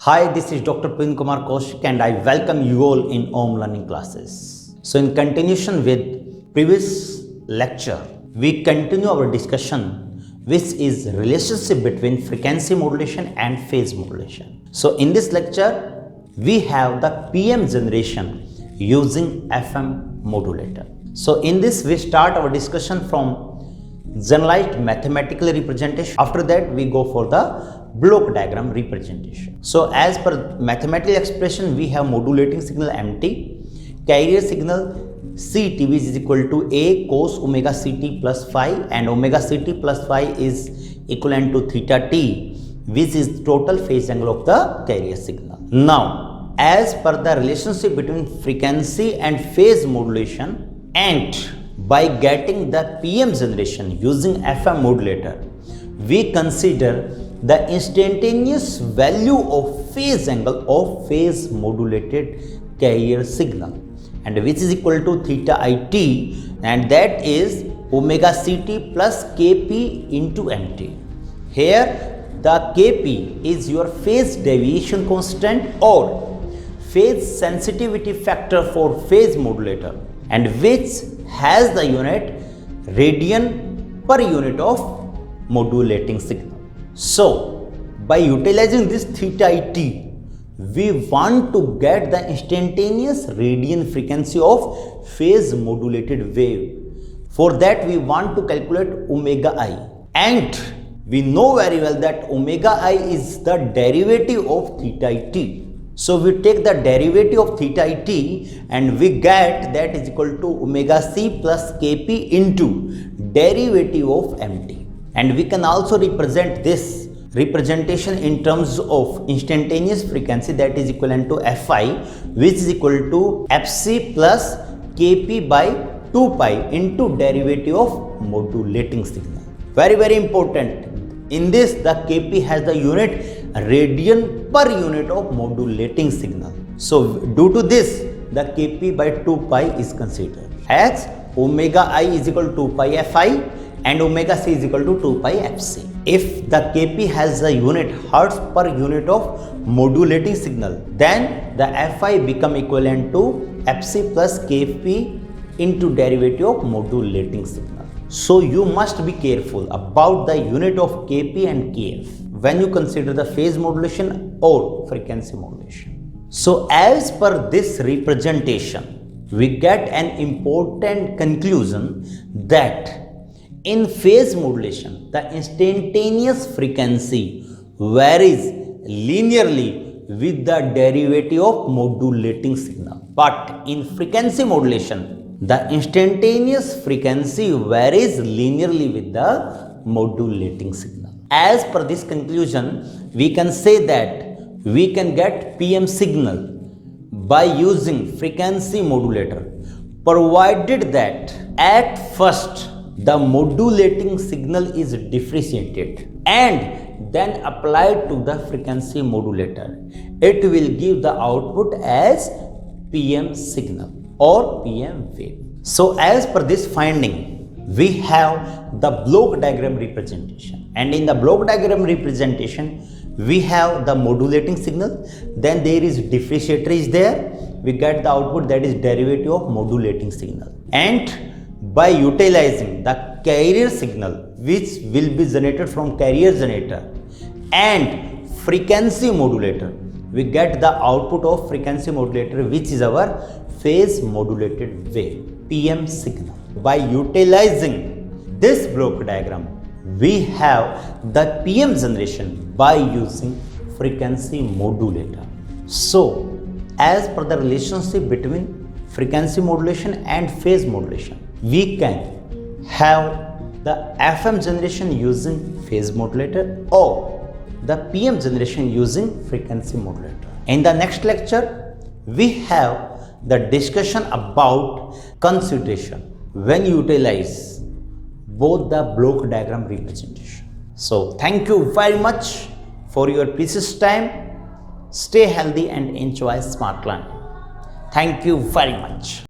Hi, this is Dr. Pin Kumar Kaushik and I welcome you all in Om Learning classes. So in continuation with previous lecture, we continue our discussion which is relationship between frequency modulation and phase modulation. So in this lecture, we have the PM generation using FM modulator. So in this we start our discussion from generalized mathematical representation. After that we go for the block diagram representation. So as per mathematical expression, we have modulating signal MT, carrier signal CT which is equal to A cos omega CT plus phi, and omega CT plus phi is equivalent to theta T, which is total phase angle of the carrier signal. Now, as per the relationship between frequency and phase modulation, and by getting the PM generation using FM modulator, we consider the instantaneous value of phase angle of phase modulated carrier signal, and which is equal to theta IT, and that is omega CT plus Kp into MT. Here the Kp is your phase deviation constant or phase sensitivity factor for phase modulator, and which has the unit radian per unit of modulating signal. So, by utilizing this theta IT, we want to get the instantaneous radian frequency of phase modulated wave. For that, we want to calculate omega I. And we know very well that omega I is the derivative of theta IT. So, we take the derivative of theta IT and we get that is equal to omega C plus Kp into derivative of MT. And we can also represent this representation in terms of instantaneous frequency, that is equivalent to Fi, which is equal to Fc plus Kp by 2 pi into derivative of modulating signal. Very, very important. In this, the Kp has the unit radian per unit of modulating signal. So, due to this, the Kp by 2 pi is considered as omega I is equal to 2 pi Fi and omega C is equal to 2 pi Fc. If the Kp has the unit hertz per unit of modulating signal, then the Fi become equivalent to Fc plus Kp into derivative of modulating signal. So you must be careful about the unit of Kp and Kf when you consider the phase modulation or frequency modulation. So as per this representation, we get an important conclusion that in phase modulation, the instantaneous frequency varies linearly with the derivative of modulating signal. But in frequency modulation, the instantaneous frequency varies linearly with the modulating signal. As per this conclusion, we can say that we can get PM signal by using frequency modulator, provided that at first the modulating signal is differentiated and then applied to the frequency modulator. It will give the output as PM signal or PM wave. So as per this finding, we have the block diagram representation, and in the block diagram representation we have the modulating signal, then there is differentiator is there, we get the output that is derivative of modulating signal, and by utilizing the carrier signal which will be generated from carrier generator and frequency modulator, we get the output of frequency modulator which is our phase modulated wave, PM signal. By utilizing this block diagram, we have the PM generation by using frequency modulator. So as per the relationship between frequency modulation and phase modulation, we can have the FM generation using phase modulator or the PM generation using frequency modulator. In the next lecture, we have the discussion about consideration when you utilize both the block diagram representation. So thank you very much for your precious time. Stay healthy and enjoy smart learning. Thank you very much.